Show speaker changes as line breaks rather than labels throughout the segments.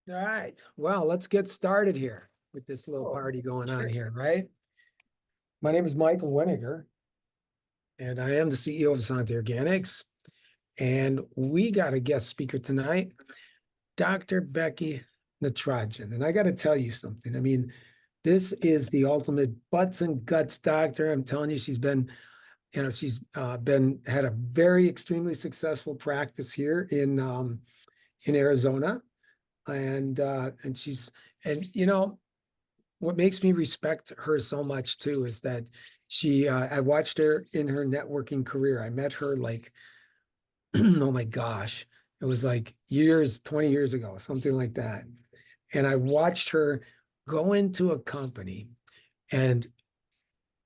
All right. Well, let's get started here with this little
Oh,
party going on
sure.
here, right? My name is Michael Weniger, and I am the CEO of Essanté Organics. And we got a guest speaker tonight, Dr. Becky Natrajan. And I got to tell you something. I mean, this is the ultimate butts and guts doctor. I'm telling you, she's had a very extremely successful practice here in Arizona, and she's and you know what makes me respect her so much too is that I watched her in her networking career. I met her like, oh my gosh, it was like 20 years ago, something like that. And I watched her go into a company and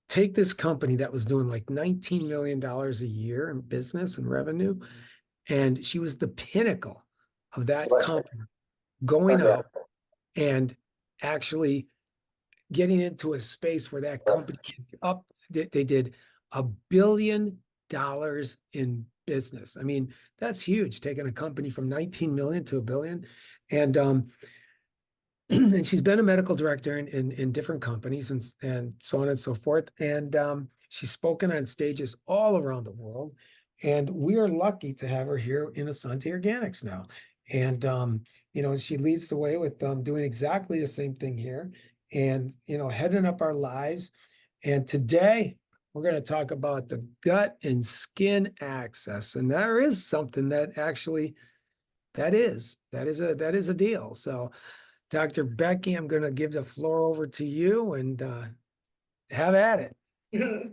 take this company that was doing like $19 million a year in business and revenue. And she was the pinnacle of that
Bless you.
company going
Okay.
out and actually getting into a space where that company they did $1 billion in business. I mean, that's huge, taking a company from 19 million to 1 billion. And and she's been a medical director in different companies and so on and so forth. And she's spoken on stages all around the world. And we are lucky to have her here in Essanté Organics now. And she leads the way with doing exactly the same thing here and heading up our lives. And today we're going to talk about the gut and skin axis. And there is something that actually that is a deal. So Dr. Becky, I'm going to give the floor over to you and have at it.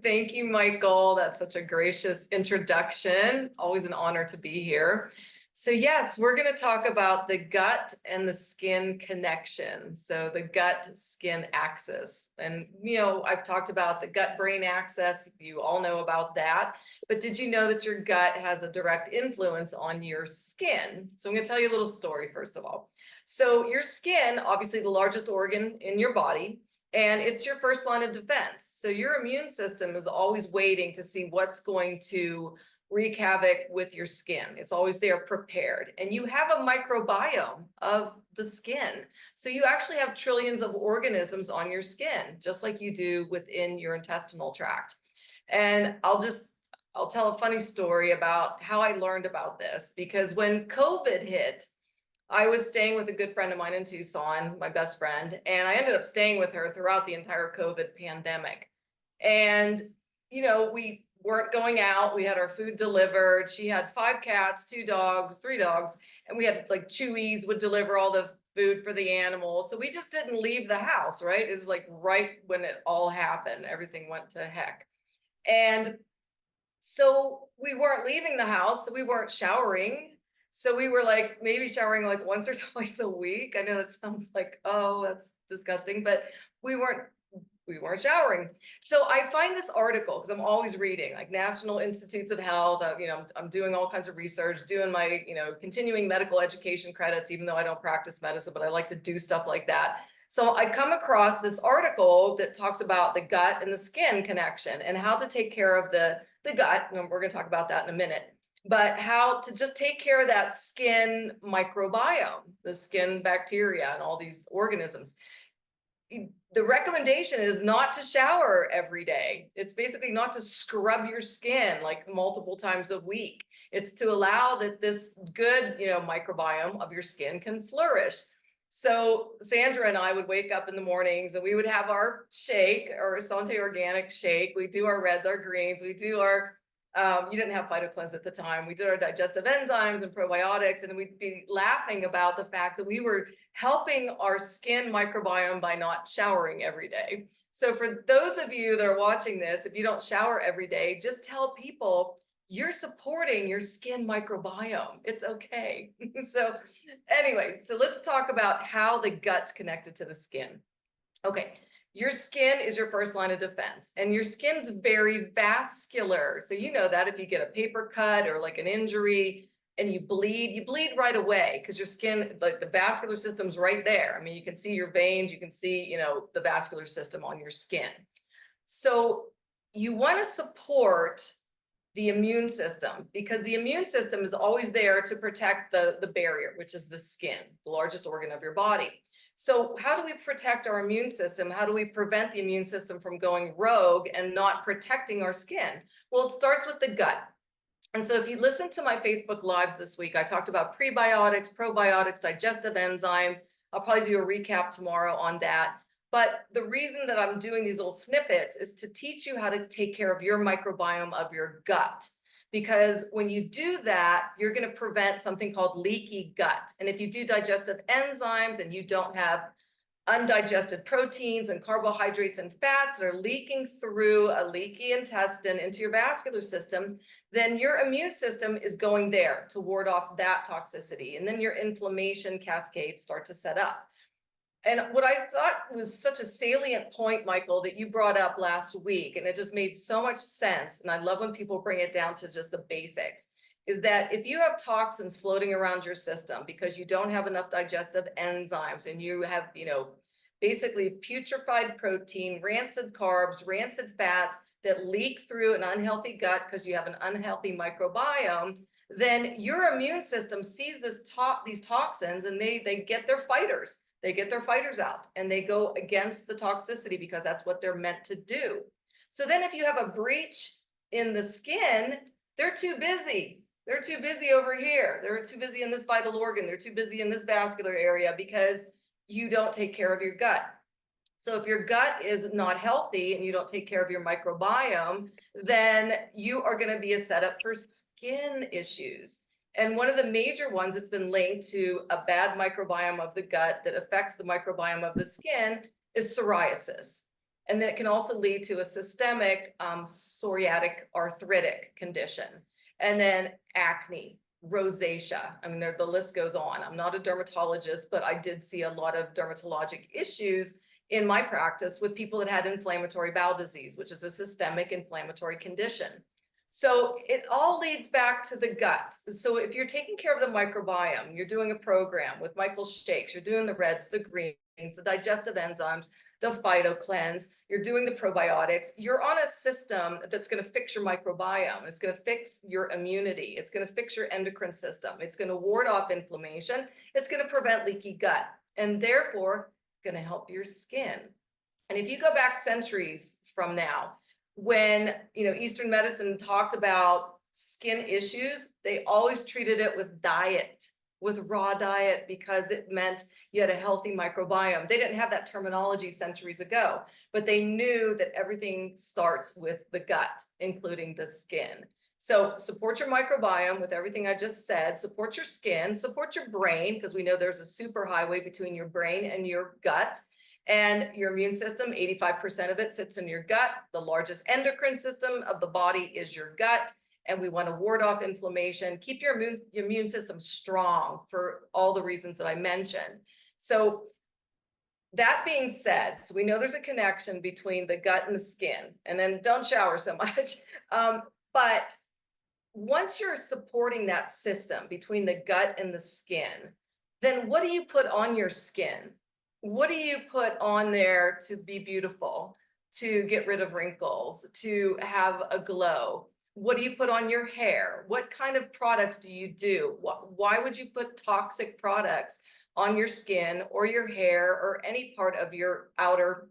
Thank you, Michael. That's such a gracious introduction. Always an honor to be here. So yes, we're going to talk about the gut and the skin connection. So the gut-skin axis. And, I've talked about the gut-brain axis. You all know about that. But did you know that your gut has a direct influence on your skin? So I'm going to tell you a little story, first of all. So your skin, obviously the largest organ in your body, and it's your first line of defense. So your immune system is always waiting to see what's going to wreak havoc with your skin. It's always there prepared. And you have a microbiome of the skin. So you actually have trillions of organisms on your skin, just like you do within your intestinal tract. And I'll tell a funny story about how I learned about this, because when COVID hit, I was staying with a good friend of mine in Tucson, my best friend, and I ended up staying with her throughout the entire COVID pandemic. And, we weren't going out. We had our food delivered. She had 5 cats, 2 dogs, 3 dogs, and we had like Chewies would deliver all the food for the animals. So we just didn't leave the house, right? It was like right when it all happened, everything went to heck. And so we weren't leaving the house, so we weren't showering. So we were like maybe showering like once or twice a week. I know that sounds like, oh, that's disgusting, but we weren't showering. So I find this article because I'm always reading like National Institutes of Health. I'm doing all kinds of research, doing my, continuing medical education credits, even though I don't practice medicine, but I like to do stuff like that. So I come across this article that talks about the gut and the skin connection and how to take care of the gut. And we're going to talk about that in a minute. But how to just take care of that skin microbiome, the skin bacteria and all these organisms. The recommendation is not to shower every day. It's basically not to scrub your skin like multiple times a week. It's to allow that this good, microbiome of your skin can flourish. So Sandra and I would wake up in the mornings and we would have our shake, our Essanté organic shake. We do our reds, our greens. We do our you didn't have PhytoCleanse at the time. We did our digestive enzymes and probiotics, and we'd be laughing about the fact that we were helping our skin microbiome by not showering every day. So for those of you that are watching this, if you don't shower every day, just tell people you're supporting your skin microbiome. It's okay. So anyway, so let's talk about how the gut's connected to the skin. Okay. Your skin is your first line of defense, and your skin's very vascular. So you know that if you get a paper cut or like an injury and you bleed right away because your skin, like the vascular system's right there. I mean, you can see your veins, you can see, the vascular system on your skin. So you want to support the immune system, because the immune system is always there to protect the barrier, which is the skin, the largest organ of your body. So how do we protect our immune system? How do we prevent the immune system from going rogue and not protecting our skin? Well, it starts with the gut. And so if you listen to my Facebook Lives this week, I talked about prebiotics, probiotics, digestive enzymes. I'll probably do a recap tomorrow on that. But the reason that I'm doing these little snippets is to teach you how to take care of your microbiome of your gut. Because when you do that, you're going to prevent something called leaky gut. And if you do digestive enzymes and you don't have undigested proteins and carbohydrates and fats that are leaking through a leaky intestine into your vascular system, then your immune system is going there to ward off that toxicity. And then your inflammation cascades start to set up. And what I thought was such a salient point, Michael, that you brought up last week, and it just made so much sense, and I love when people bring it down to just the basics, is that if you have toxins floating around your system because you don't have enough digestive enzymes and you have, basically putrefied protein, rancid carbs, rancid fats that leak through an unhealthy gut because you have an unhealthy microbiome, then your immune system sees these toxins and they get their fighters. They get their fighters out and they go against the toxicity because that's what they're meant to do. So then if you have a breach in the skin, they're too busy. They're too busy over here. They're too busy in this vital organ. They're too busy in this vascular area because you don't take care of your gut. So if your gut is not healthy and you don't take care of your microbiome, then you are going to be a setup for skin issues. And one of the major ones that's been linked to a bad microbiome of the gut that affects the microbiome of the skin is psoriasis. And then it can also lead to a systemic psoriatic arthritic condition. And then acne, rosacea. I mean, the list goes on. I'm not a dermatologist, but I did see a lot of dermatologic issues in my practice with people that had inflammatory bowel disease, which is a systemic inflammatory condition. So it all leads back to the gut. So if you're taking care of the microbiome, you're doing a program with Michael's Shakes, you're doing the reds, the greens, the digestive enzymes, the phyto cleanse, you're doing the probiotics, you're on a system that's going to fix your microbiome. It's going to fix your immunity. It's going to fix your endocrine system. It's going to ward off inflammation. It's going to prevent leaky gut. And therefore, it's going to help your skin. And if you go back centuries from now, when Eastern medicine talked about skin issues, they always treated it with diet, with raw diet, because it meant you had a healthy microbiome. They didn't have that terminology centuries ago, but they knew that everything starts with the gut, including the skin. So support your microbiome with everything I just said, support your skin, support your brain, because we know there's a superhighway between your brain and your gut. And your immune system, 85% of it sits in your gut. The largest endocrine system of the body is your gut. And we want to ward off inflammation, keep your immune system strong for all the reasons that I mentioned. So that being said, so we know there's a connection between the gut and the skin, and then don't shower so much. But once you're supporting that system between the gut and the skin, then what do you put on your skin? What do you put on there to be beautiful, to get rid of wrinkles, to have a glow? What do you put on your hair? What kind of products do you do? Why would you put toxic products on your skin or your hair or any part of your outer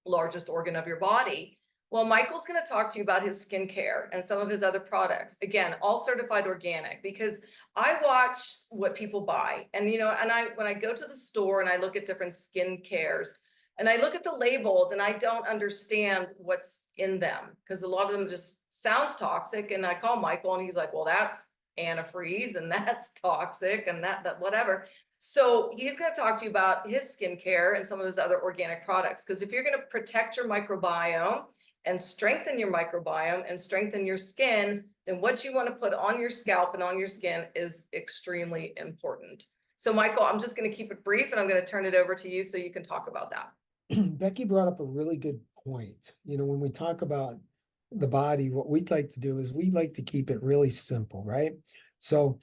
largest organ of your body? Well, Michael's going to talk to you about his skincare and some of his other products. Again, all certified organic, because I watch what people buy. And, when I go to the store and I look at different skin cares and I look at the labels and I don't understand what's in them, because a lot of them just sounds toxic. And I call Michael and he's like, well, that's antifreeze and that's toxic and that whatever. So he's going to talk to you about his skincare and some of his other organic products, because if you're going to protect your microbiome and strengthen your microbiome and strengthen your skin, then what you want to put on your scalp and on your skin is extremely important. So Michael, I'm just going to keep it brief and I'm going to turn it over to you so you can talk about that.
Becky brought up a really good point. When we talk about the body, what we'd like to do is we like to keep it really simple, right? So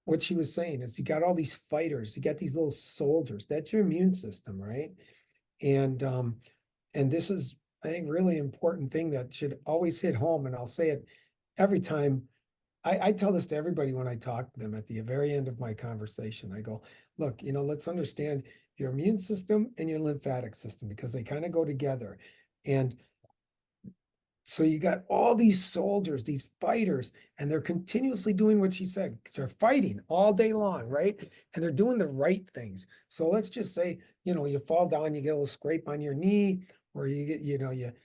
what she was saying is you got all these fighters, you got these little soldiers, that's your immune system, right? And this is, I think, really important thing that should always hit home. And I'll say it every time, I tell this to everybody when I talk to them at the very end of my conversation. I go, look, let's understand your immune system and your lymphatic system because they kind of go together. And so you got all these soldiers, these fighters, and they're continuously doing what she said, 'cause they're fighting all day long, right? And they're doing the right things. So let's just say, you fall down, you get a little scrape on your knee, or you get,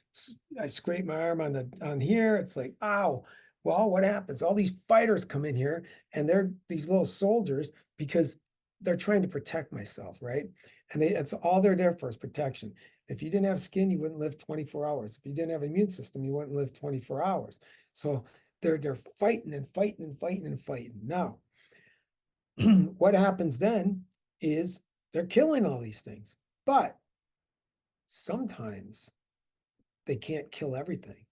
I scrape my arm on here. It's like, ow. Well, what happens? All these fighters come in here and they're these little soldiers because they're trying to protect myself, right? And it's all they're there for is protection. If you didn't have skin, you wouldn't live 24 hours. If you didn't have an immune system, you wouldn't live 24 hours. So they're fighting and fighting and fighting and fighting. Now, what happens then is they're killing all these things, but sometimes they can't kill everything.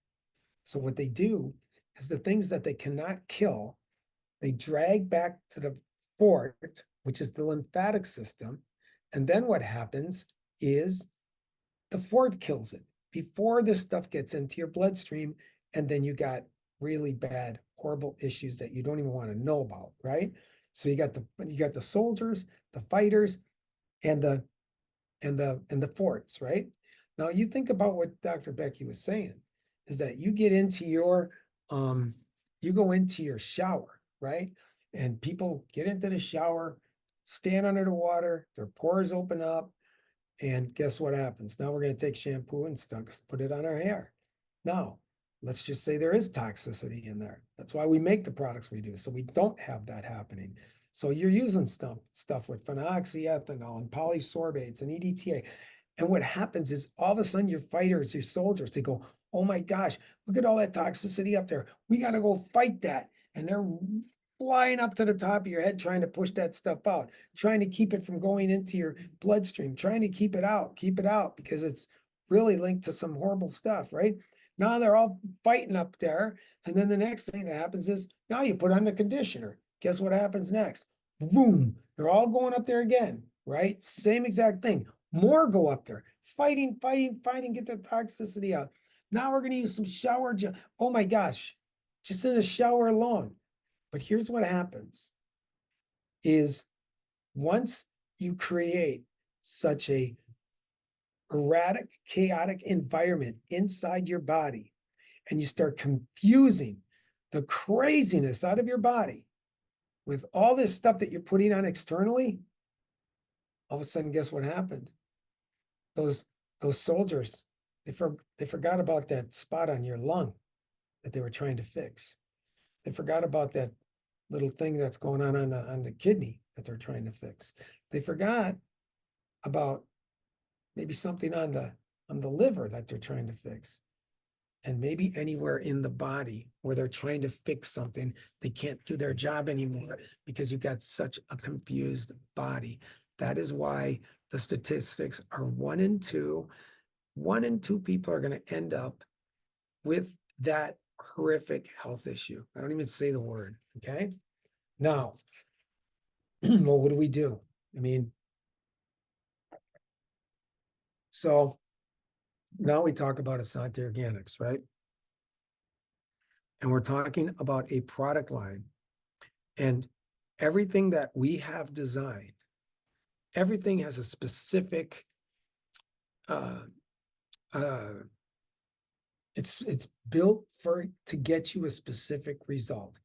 So what they do is the things that they cannot kill, they drag back to the fort, which is the lymphatic system. And then what happens is the fort kills it before this stuff gets into your bloodstream. And then you got really bad, horrible issues that you don't even want to know about, right? So you got the soldiers, the fighters, and the forts, right? Now you think about what Dr. Becky was saying, is that you get into you go into your shower, right? And people get into the shower, stand under the water, their pores open up, and guess what happens? Now we're going to take shampoo and put it on our hair. Now, let's just say there is toxicity in there. That's why we make the products we do, so we don't have that happening. So you're using stuff with phenoxyethanol and polysorbates and EDTA. And what happens is all of a sudden your fighters, your soldiers, they go, oh my gosh, look at all that toxicity up there. We got to go fight that. And they're flying up to the top of your head, trying to push that stuff out, trying to keep it from going into your bloodstream, trying to keep it out, because it's really linked to some horrible stuff, right? Now they're all fighting up there. And then the next thing that happens is now you put on the conditioner. Guess what happens next? Boom, they're all going up there again, right? Same exact thing. More go up there, fighting, get the toxicity out. Now we're going to use some shower gel. Oh my gosh, just in the shower alone. But here's what happens is once you create such a erratic, chaotic environment inside your body, and you start confusing the craziness out of your body with all this stuff that you're putting on externally, all of a sudden, guess what happened? Those soldiers, they forgot about that spot on your lung that they were trying to fix. They forgot about that little thing that's going on the kidney that they're trying to fix. They forgot about maybe something on the liver that they're trying to fix. And maybe anywhere in the body where they're trying to fix something, they can't do their job anymore because you've got such a confused body. That is why the statistics are 1 in 2. 1 in 2 people are going to end up with that horrific health issue. I don't even say the word, okay? Now, well, what do we do? I mean, so now we talk about Essanté Organics, right? And we're talking about a product line. And everything that we have designed, everything has a specific, it's built to get you a specific result.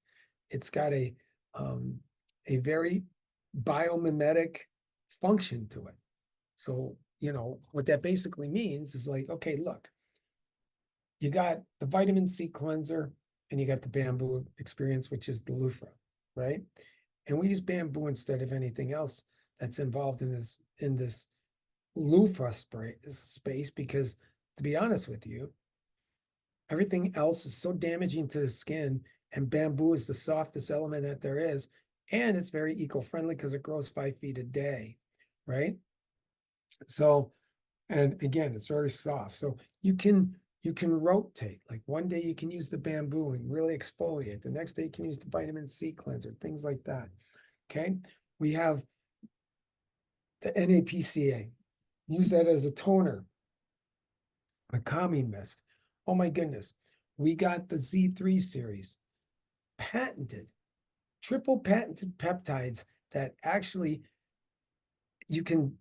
It's got a very biomimetic function to it. So, what that basically means is like, okay, look, you got the vitamin C cleanser and you got the bamboo experience, which is the loofah, right? And we use bamboo instead of anything else that's involved in this loofah space, because to be honest with you, everything else is so damaging to the skin, and bamboo is the softest element that there is, and it's very eco-friendly because it grows 5 feet a day, right? So, and again, it's very soft. So you can rotate. Like one day you can use the bamboo and really exfoliate. The next day you can use the vitamin C cleanser, things like that. Okay. We have the NAPCA. Use that as a toner, a calming mist. Oh my goodness. We got the Z3 series. patented, triple patented peptides that actually you can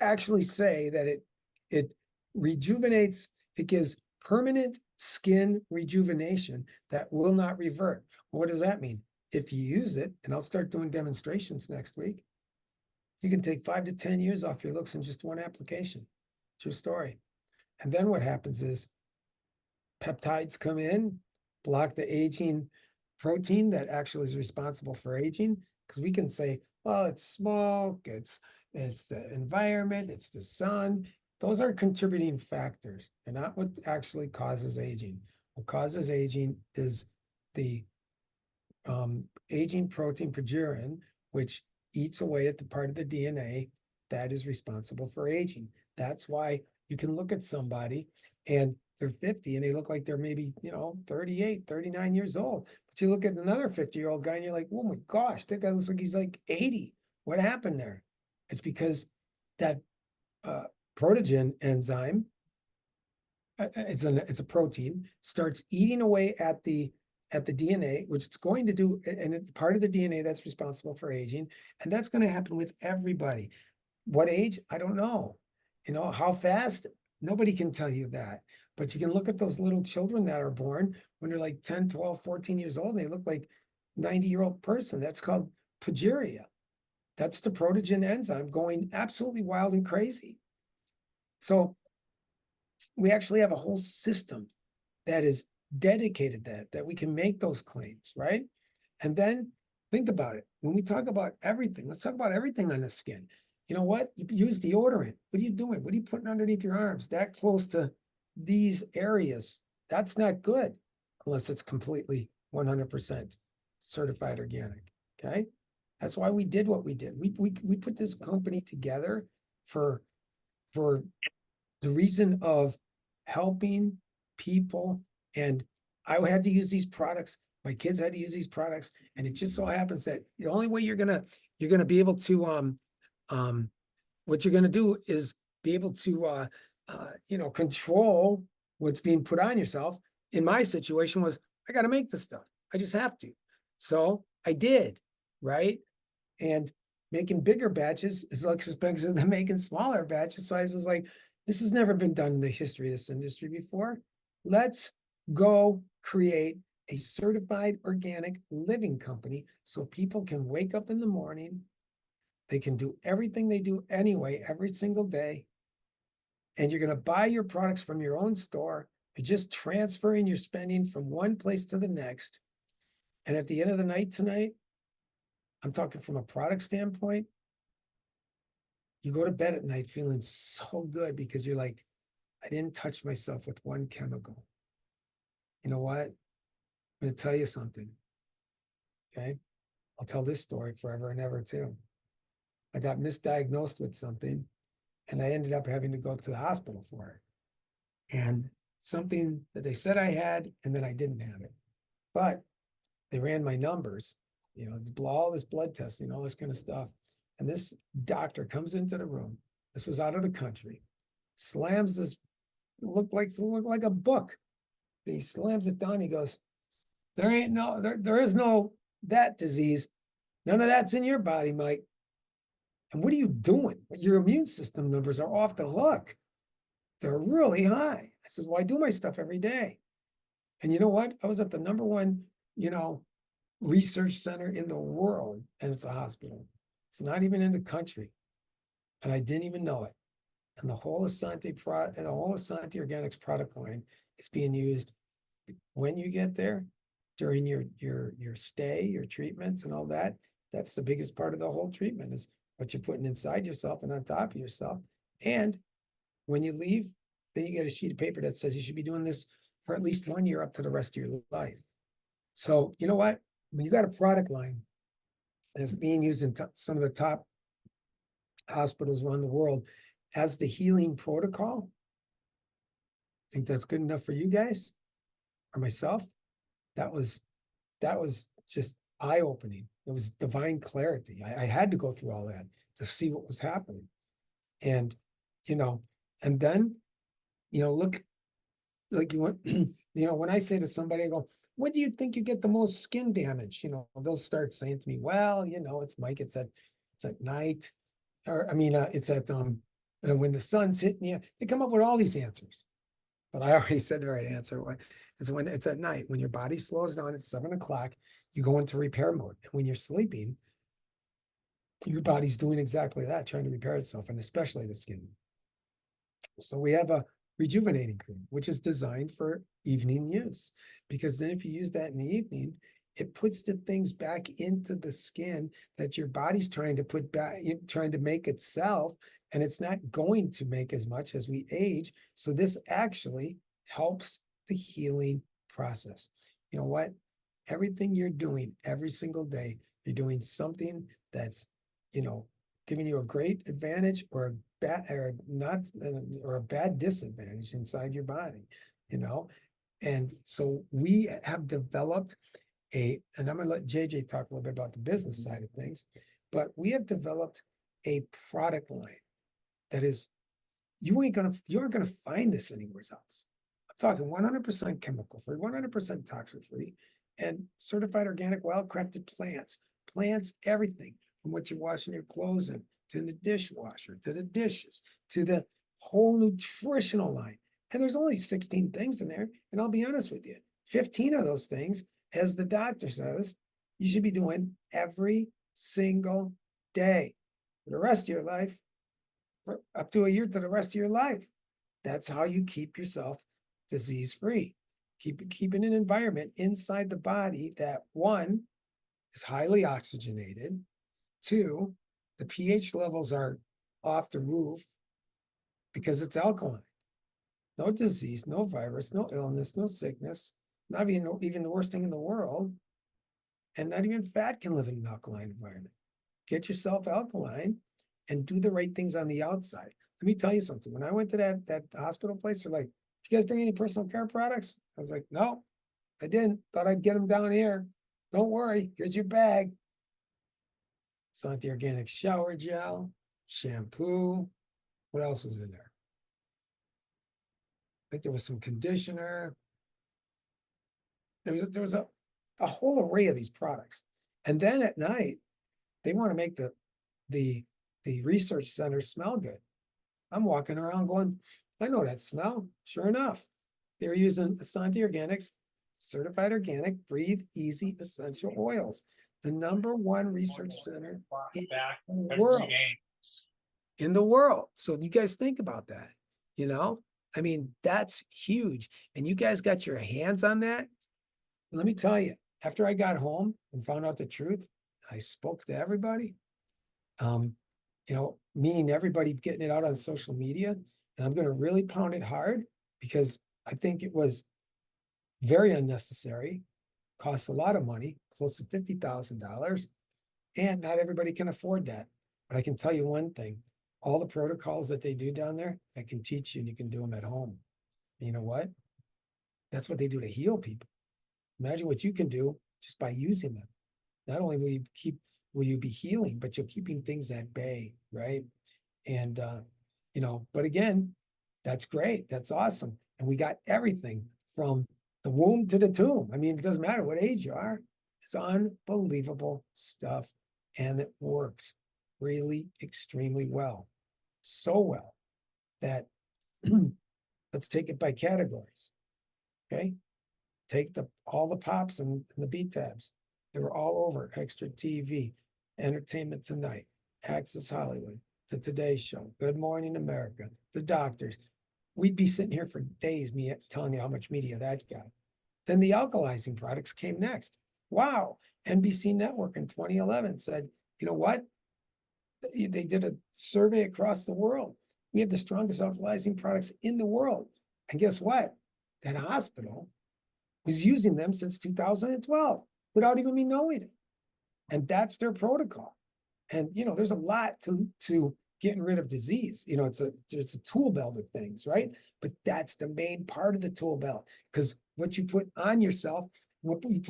actually say that it rejuvenates, it gives permanent skin rejuvenation that will not revert. What does that mean? If you use it, and I'll start doing demonstrations next week, you can take 5 to 10 years off your looks in just one application. True story. And then what happens is peptides come in, block the aging protein that actually is responsible for aging. Because we can say, well, it's smoke, it's the environment, it's the sun. Those are contributing factors. They're not what actually causes aging. What causes aging is the aging protein progerin, which eats away at the part of the DNA that is responsible for aging. That's why you can look at somebody and they're 50 and they look like they're maybe, 38, 39 years old. But you look at another 50-year-old guy and you're like, oh my gosh, that guy looks like he's like 80. What happened there? It's because that protogen enzyme, it's a protein, starts eating away at the DNA, which it's going to do, and it's part of the DNA that's responsible for aging, and that's going to happen with everybody. What age? I don't know. How fast? Nobody can tell you that. But you can look at those little children that are born when they're like 10, 12, 14 years old, and they look like 90-year-old person. That's called progeria. That's the protogen enzyme going absolutely wild and crazy. So we actually have a whole system that is dedicated that we can make those claims, right? And then think about it. When we talk about everything, let's talk about everything on the skin. You know what? You use deodorant. What are you doing? What are you putting underneath your arms? That close to these areas, that's not good unless it's completely 100% certified organic. Okay. That's why we did what we did. We put this company together for the reason of helping people. And I had to use these products. My kids had to use these products. And it just so happens that the only way you're gonna be able to what you're gonna do is be able to control what's being put on yourself. In my situation was I gotta make this stuff. I just have to. So I did, right? And making bigger batches is less expensive than making smaller batches. So I was like, this has never been done in the history of this industry before. Let's go create a certified organic living company so people can wake up in the morning. They can do everything they do anyway, every single day. And you're going to buy your products from your own store. You're just transferring your spending from one place to the next. And at the end of the night tonight, I'm talking from a product standpoint, you go to bed at night feeling so good because you're like, I didn't touch myself with one chemical. You know what? I'm going to tell you something. Okay. I'll tell this story forever and ever too. I got misdiagnosed with something and I ended up having to go to the hospital for it. And something that they said I had, and then I didn't have it. But they ran my numbers, all this blood testing, all this kind of stuff. And this doctor comes into the room. This was out of the country, slams this, looked like a book. And he slams it down. He goes, there is no that disease. None of that's in your body, Mike. And what are you doing? Your immune system numbers are off the hook. They're really high. I says, well, I do my stuff every day. And you know what? I was at the number one, research center in the world, and it's a hospital. It's not even in the country. And I didn't even know it. And the whole Essanté Organics product line is being used when you get there, during your stay, your treatments and all that. That's the biggest part of the whole treatment is what you're putting inside yourself and on top of yourself. And when you leave, then you get a sheet of paper that says you should be doing this for at least 1 year up to the rest of your life. So you know what? When you got a product line that's being used in some of the top hospitals around the world as the healing protocol, think that's good enough for you guys or myself? That was just eye-opening. It was divine clarity. I had to go through all that to see what was happening. And, and then, look, like you went, when I say to somebody, I go, when do you think you get the most skin damage? You know, they'll start saying to me, well, you know, it's Mike, it's at night, or I mean, it's at when the sun's hitting you. They come up with all these answers. But I already said the right answer. It's when it's at night, when your body slows down at 7 o'clock, you go into repair mode. And when you're sleeping, your body's doing exactly that, trying to repair itself, and especially the skin. So we have a rejuvenating cream, which is designed for evening use, because then if you use that in the evening, it puts the things back into the skin that your body's trying to put back, trying to make itself, and it's not going to make as much as we age. So this actually helps the healing process. You know what? Everything you're doing every single day, you're doing something that's, you know, giving you a great advantage or a bad or not or a bad disadvantage inside your body, you know. And so we have developed and I'm going to let JJ talk a little bit about the business side of things, but we have developed a product line that is, you aren't gonna find this anywhere else. I'm talking 100% chemical free, 100% toxin free, and certified organic, wild crafted plants, everything from what you're washing your clothes in, to the dishwasher, to the dishes, to the whole nutritional line. And there's only 16 things in there. And I'll be honest with you, 15 of those things, as the doctor says, you should be doing every single day for the rest of your life, for up to a year to the rest of your life. That's how you keep yourself disease free. Keeping an environment inside the body that, one, is highly oxygenated, two, the pH levels are off the roof because it's alkaline. No disease, no virus, no illness, no sickness, not even the worst thing in the world. And not even fat can live in an alkaline environment. Get yourself alkaline and do the right things on the outside. Let me tell you something. When I went to that hospital place, they're like, "Did you guys bring any personal care products?" I was like, "No, I didn't. Thought I'd get them down here. Don't worry. Here's your bag." Essanté organic shower gel, shampoo. What else was in there? I think there was some conditioner. There was a whole array of these products. And then at night, they want to make the research center smell good. I'm walking around going, I know that smell. Sure enough, they were using Essanté Organics, certified organic, breathe easy essential oils, the #1 research center in the world. In the world. So you guys think about that, you know? I mean, that's huge. And you guys got your hands on that. Let me tell you, after I got home and found out the truth, I spoke to everybody. You know, meaning everybody getting it out on social media. And I'm going to really pound it hard because I think it was very unnecessary, costs a lot of money, close to $50,000, and not everybody can afford that. But I can tell you one thing, all the protocols that they do down there, I can teach you and you can do them at home. And you know what? That's what they do to heal people. Imagine what you can do just by using them. Not only will you be healing, but you're keeping things at bay, right? And you know, but again, that's great. That's awesome. And we got everything from the womb to the tomb. I mean, it doesn't matter what age you are. It's unbelievable stuff. And it works really extremely well. So well that let's take it by categories. Okay. Take all the pops and the beat tabs. They were all over Extra TV, Entertainment Tonight, Access Hollywood, The Today Show, Good Morning America, The Doctors. We'd be sitting here for days, me telling you how much media that got. Then the alkalizing products came next. Wow. NBC Network in 2011 said, you know what? They did a survey across the world. We have the strongest alkalizing products in the world. And guess what? That hospital was using them since 2012 without even me knowing it. And that's their protocol. And, you know, there's a lot to getting rid of disease. You know, it's a tool belt of things, right? But that's the main part of the tool belt, because what you put on yourself, what you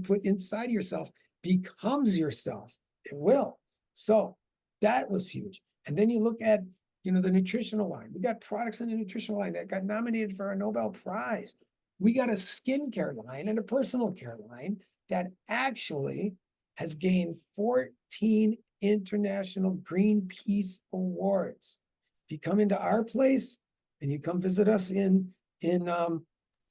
put inside of yourself becomes yourself. It will. So that was huge. And then you look at, you know, the nutritional line. We got products in the nutritional line that got nominated for a Nobel Prize. We got a skincare line and a personal care line that actually has gained 14 international Greenpeace awards. If you come into our place and you come visit us in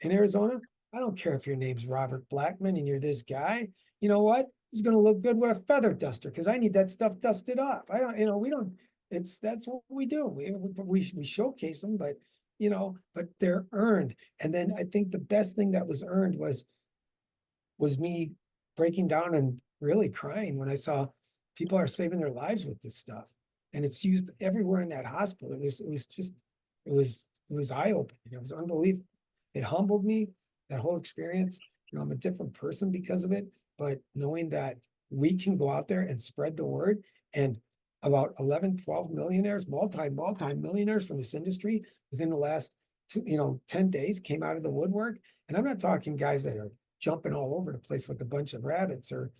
Arizona, I don't care if your name's Robert Blackman and you're this guy. You know what? He's going to look good with a feather duster because I need that stuff dusted off. I don't, we don't. That's what we do. We showcase them, but but they're earned. And then I think the best thing that was earned was me breaking down and really crying when I saw people are saving their lives with this stuff, and it's used everywhere in that hospital. It was eye-opening. It was unbelievable. It humbled me, that whole experience. I'm a different person because of it, but knowing that we can go out there and spread the word, and about 11, 12 millionaires, multi-millionaires from this industry within the last 10 days came out of the woodwork. And I'm not talking guys that are jumping all over the place like a bunch of rabbits or,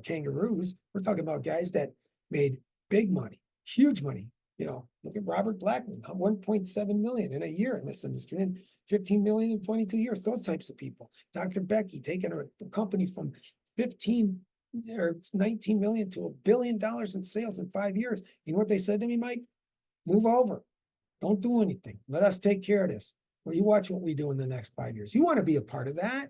kangaroos. We're talking about guys that made big money, huge money. Look at Robert Blackman, 1.7 million in a year in this industry, and 15 million in 22 years. Those types of people. Dr. Becky taking a company from 15 or 19 million to $1 billion in sales in 5 years. You know what they said to me, Mike? Move over. Don't do anything. Let us take care of this. Well, you watch what we do in the next 5 years. You want to be a part of that.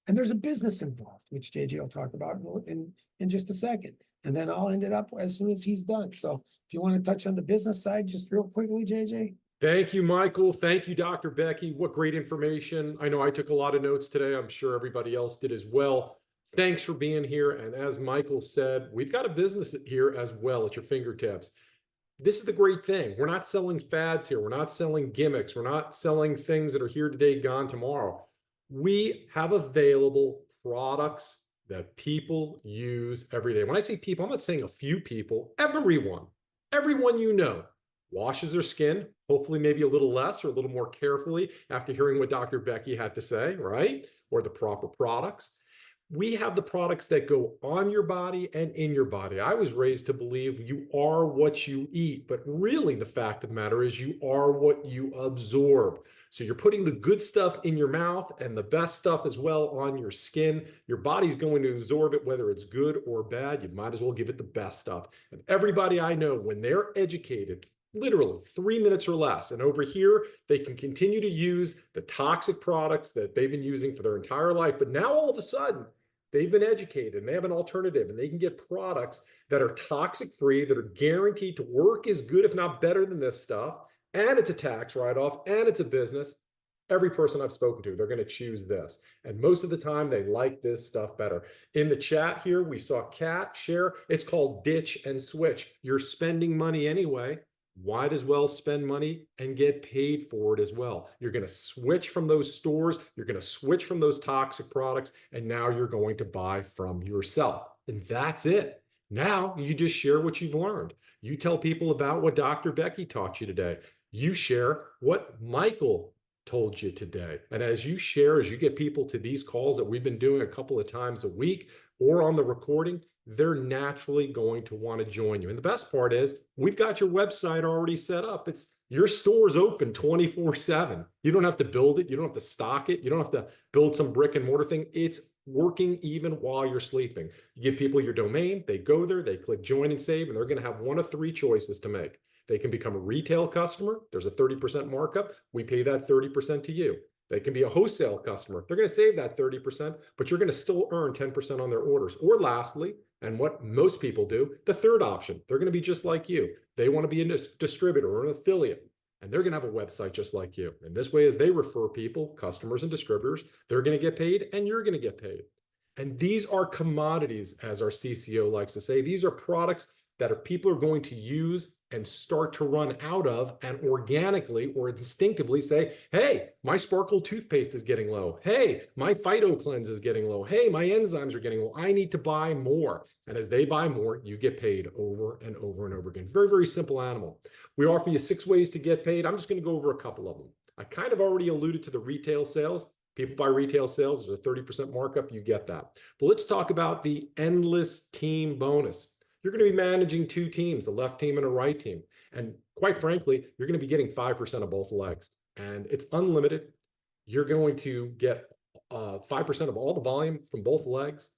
And there's a business involved, which JJ will talk about in just a second. And then I'll end it up as soon as he's done. So if you want to touch on the business side, just real quickly, JJ.
Thank you, Michael. Thank you, Dr. Becky. What great information. I know I took a lot of notes today. I'm sure everybody else did as well. Thanks for being here. And as Michael said, we've got a business here as well at your fingertips. This is the great thing. We're not selling fads here. We're not selling gimmicks. We're not selling things that are here today, gone tomorrow. We have available products that people use every day. When I say people, I'm not saying a few people, everyone you know washes their skin, hopefully maybe a little less or a little more carefully after hearing what Dr. Becky had to say, right? Or the proper products. We have the products that go on your body and in your body. I was raised to believe you are what you eat, but really the fact of the matter is you are what you absorb. So you're putting the good stuff in your mouth and the best stuff as well on your skin. Your body's going to absorb it, whether it's good or bad. You might as well give it the best stuff. And everybody I know, when they're educated, literally 3 minutes or less, and over here, they can continue to use the toxic products that they've been using for their entire life. But now all of a sudden, they've been educated and they have an alternative and they can get products that are toxic free, that are guaranteed to work as good, if not better than this stuff. And it's a tax write-off and it's a business. Every person I've spoken to, they're going to choose this. And most of the time they like this stuff better. In the chat here, we saw Kat share. It's called ditch and switch. You're spending money anyway. Might as well spend money and get paid for it as well. You're going to switch from those stores. You're going to switch from those toxic products. And now you're going to buy from yourself. And that's it. Now you just share what you've learned. You tell people about what Dr. Becky taught you today. You share what Michael told you today. And as you share, as you get people to these calls that we've been doing a couple of times a week or on the recording, they're naturally going to want to join you. And the best part is we've got your website already set up. It's your store's open 24/7. You don't have to build it. You don't have to stock it. You don't have to build some brick and mortar thing. It's working even while you're sleeping. You give people your domain, they go there, they click join and save, and they're going to have one of three choices to make. They can become a retail customer. There's a 30% markup. We pay that 30% to you. They can be a wholesale customer. They're going to save that 30%, but you're going to still earn 10% on their orders. Or lastly, and what most people do, the third option, they're going to be just like you. They want to be a distributor or an affiliate, and they're going to have a website just like you. And this way, as they refer people, customers and distributors, they're going to get paid and you're going to get paid. And these are commodities, as our CCO likes to say. These are products that people are going to use and start to run out of and organically or instinctively say, hey, my Sparkle toothpaste is getting low. Hey, my Phyto Cleanse is getting low. Hey, my enzymes are getting low. I need to buy more. And as they buy more, you get paid over and over and over again. Very, very simple animal. We offer you 6 ways to get paid. I'm just going to go over a couple of them. I kind of already alluded to the retail sales. People buy retail sales. There's a 30% markup. You get that. But let's talk about the endless team bonus. You're going to be managing 2 teams, a left team and a right team. And quite frankly, you're going to be getting 5% of both legs. And it's unlimited. you're going to get 5% of all the volume from both legs,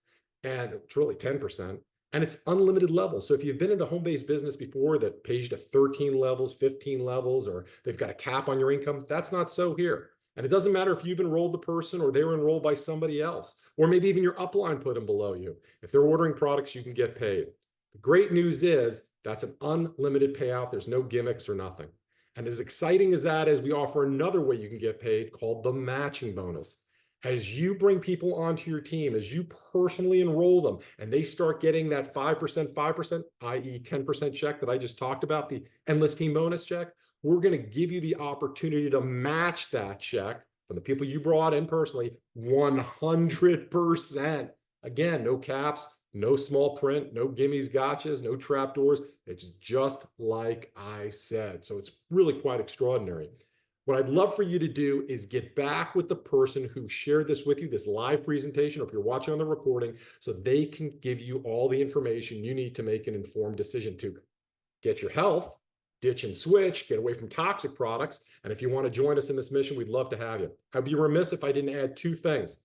and it's really 10%. And it's unlimited levels. So if you've been in a home-based business before that pays you to 13 levels, 15 levels, or they've got a cap on your income, that's not so here. And it doesn't matter if you've enrolled the person or they were enrolled by somebody else, or maybe even your upline put them below you. If they're ordering products, you can get paid. The great news is that's an unlimited payout. There's no gimmicks or nothing. And as exciting as that is, we offer another way you can get paid called the matching bonus. As you bring people onto your team, as you personally enroll them, and they start getting that 5%, i.e. 10% check that I just talked about, the endless team bonus check, we're going to give you the opportunity to match that check from the people you brought in personally 100%. Again, no caps, no small print, no gimmies, gotchas, no trapdoors. It's just like I said. So it's really quite extraordinary. What I'd love for you to do is get back with the person who shared this with you, this live presentation, or if you're watching on the recording, so they can give you all the information you need to make an informed decision to get your health, ditch and switch, get away from toxic products. And if you want to join us in this mission, we'd love to have you. I'd be remiss if I didn't add two things.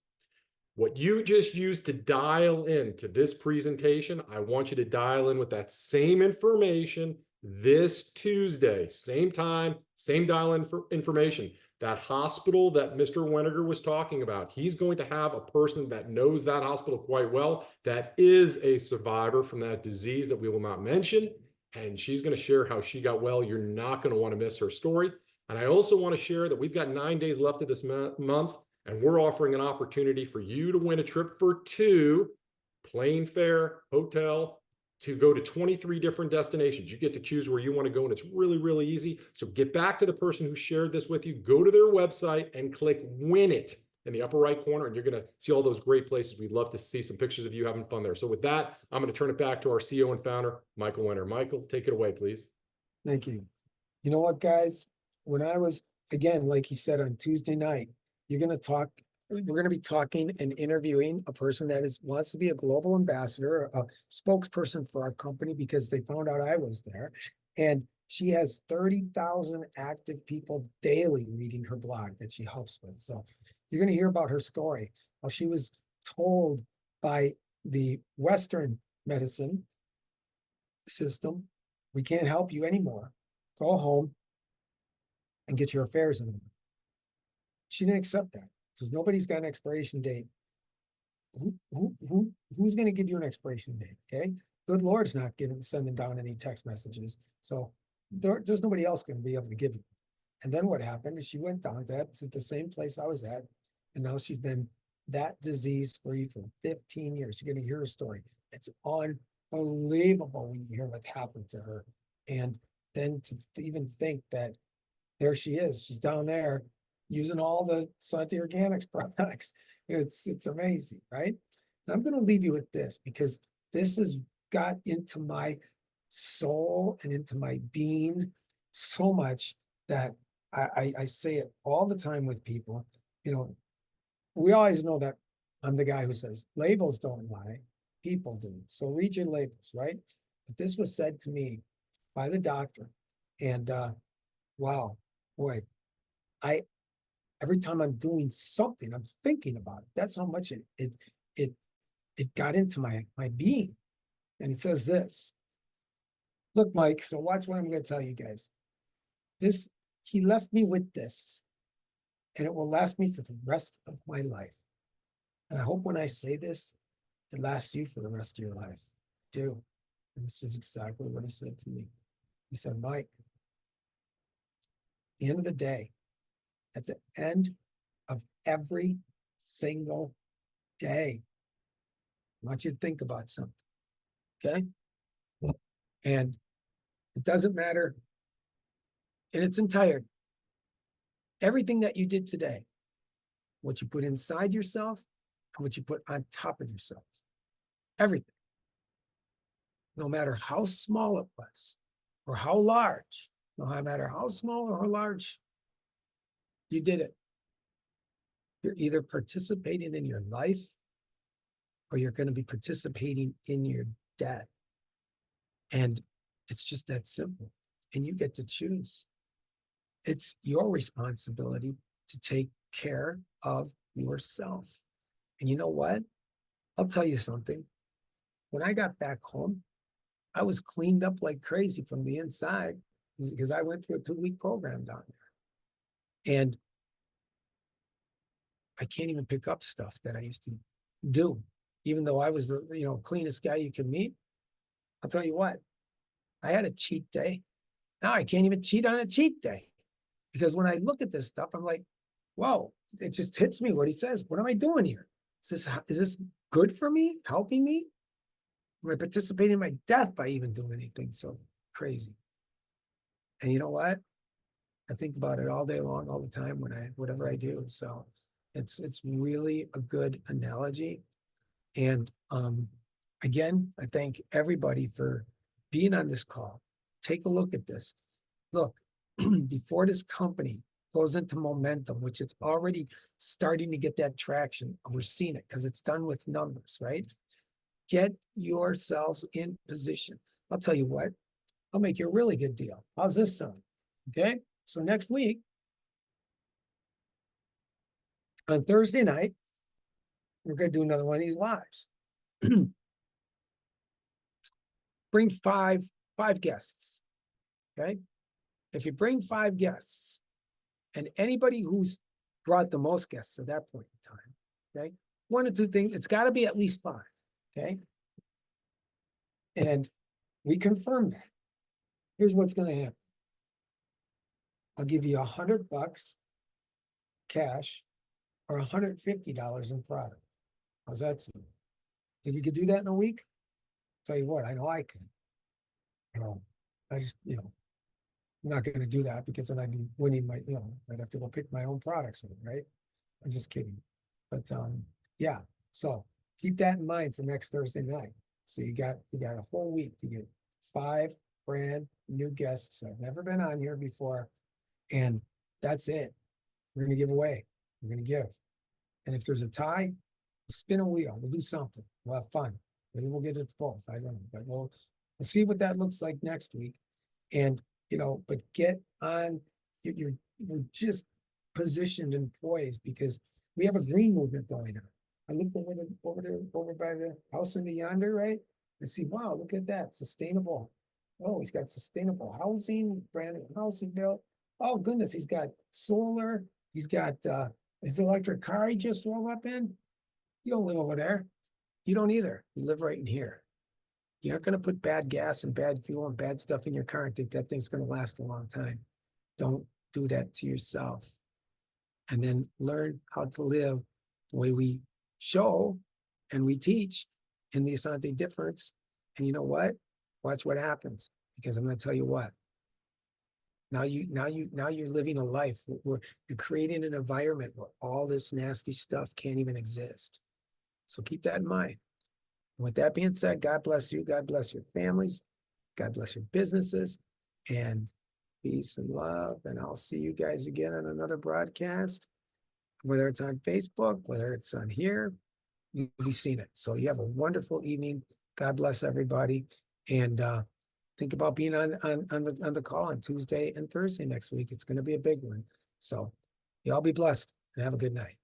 What you just used to dial in to this presentation, I want you to dial in with that same information this Tuesday, same time, same dial-in for information. That hospital that Mr. Weniger was talking about, he's going to have a person that knows that hospital quite well, that is a survivor from that disease that we will not mention, and she's going to share how she got well. You're not going to want to miss her story. And I also want to share that we've got 9 days left of this month, and we're offering an opportunity for you to win a trip for two, plane fare, hotel, to go to 23 different destinations. You get to choose where you want to go, and it's really, really easy. So get back to the person who shared this with you, go to their website and click Win It in the upper right corner, and you're going to see all those great places. We'd love to see some pictures of you having fun there. So with that, I'm going to turn it back to our CEO and founder, Michael Winter. Michael, take it away, please.
Thank you. You know what, guys? When I was, again, like he said, on Tuesday night, we're going to be talking and interviewing a person that wants to be a global ambassador, a spokesperson for our company, because they found out I was there. And she has 30,000 active people daily reading her blog that she helps with. So you're going to hear about her story, how she was told by the Western medicine system, we can't help you anymore. Go home and get your affairs in order. She didn't accept that because nobody's got an expiration date. Who's going to give you an expiration date? Okay, good Lord's not sending down any text messages, so there's nobody else going to be able to give you. And then what happened is she went down to the same place I was at, and now she's been that disease free for 15 years. You're going to hear her story. It's unbelievable when you hear what happened to her, and then to even think that there she is. She's down there using all the Essanté Organics products. It's amazing, right? And I'm going to leave you with this because this has got into my soul and into my being so much that I say it all the time with people. You know, we always know that I'm the guy who says labels don't lie, people do. So read your labels, right? But this was said to me by the doctor, and wow, boy, every time I'm doing something, I'm thinking about it. That's how much it got into my being. And it says this. Look, Mike, so watch what I'm going to tell you guys. He left me with this, and it will last me for the rest of my life. And I hope when I say this, it lasts you for the rest of your life. I do. And this is exactly what he said to me. He said, Mike, at the end of the day, at the end of every single day, I want you to think about something, okay? And it doesn't matter in its entirety. Everything that you did today, what you put inside yourself and what you put on top of yourself, everything, no matter how small it was or how large, no matter how small or how large, you did it. You're either participating in your life or you're going to be participating in your death. And it's just that simple. And you get to choose. It's your responsibility to take care of yourself. And you know what? I'll tell you something. When I got back home, I was cleaned up like crazy from the inside because I went through a 2-week program down there. And I can't even pick up stuff that I used to do, even though I was the cleanest guy you could meet. I'll tell you what, I had a cheat day. Now I can't even cheat on a cheat day because when I look at this stuff, I'm like, whoa, it just hits me what he says. What am I doing here? Is this good for me? Helping me? Am I participating in my death by even doing anything so crazy? And you know what? I think about it all day long, all the time whatever I do. So it's really a good analogy. And again, I thank everybody for being on this call. Take a look at this. Look, before this company goes into momentum, which it's already starting to get that traction, we're seeing it because it's done with numbers, right? Get yourselves in position. I'll tell you what, I'll make you a really good deal. How's this sound? Okay, so next week, on Thursday night, we're going to do another one of these lives. Bring five guests, okay? If you bring 5 guests, and anybody who's brought the most guests at that point in time, okay? 1 or 2 things, it's got to be at least 5, okay? And we confirm that. Here's what's going to happen. I'll give you $100 cash or $150 in product. How's that sound? Think you could do that in a week? Tell you what, I know I could. I just, I'm not going to do that because then I'd be winning my, I'd have to go pick my own products, right? I'm just kidding. But yeah, so keep that in mind for next Thursday night. So you got a whole week to get 5 brand new guests that have never been on here before. And that's it. We're going to give away. We're going to give. And if there's a tie, we'll spin a wheel. We'll do something. We'll have fun. Maybe we'll get it to both. I don't know. But we'll see what that looks like next week. And, but get on, we're just positioned and poised because we have a green movement going on. I look over by the house in the yonder, right? And see, wow, look at that. Sustainable. Oh, he's got sustainable housing, brand new housing built. Oh, goodness, he's got solar. He's got his electric car he just drove up in. You don't live over there. You don't either. You live right in here. You're not going to put bad gas and bad fuel and bad stuff in your car and think that thing's going to last a long time. Don't do that to yourself. And then learn how to live the way we show and we teach in the Essanté difference. And you know what? Watch what happens. Because I'm going to tell you what. Now you're living a life where you're creating an environment where all this nasty stuff can't even exist. So keep that in mind. With that being said, God bless you. God bless your families. God bless your businesses. And peace and love. And I'll see you guys again on another broadcast. Whether it's on Facebook, whether it's on here, you'll be seeing it. So you have a wonderful evening. God bless everybody. And think about being on the call on Tuesday and Thursday next week. It's going to be a big one. So y'all be blessed and have a good night.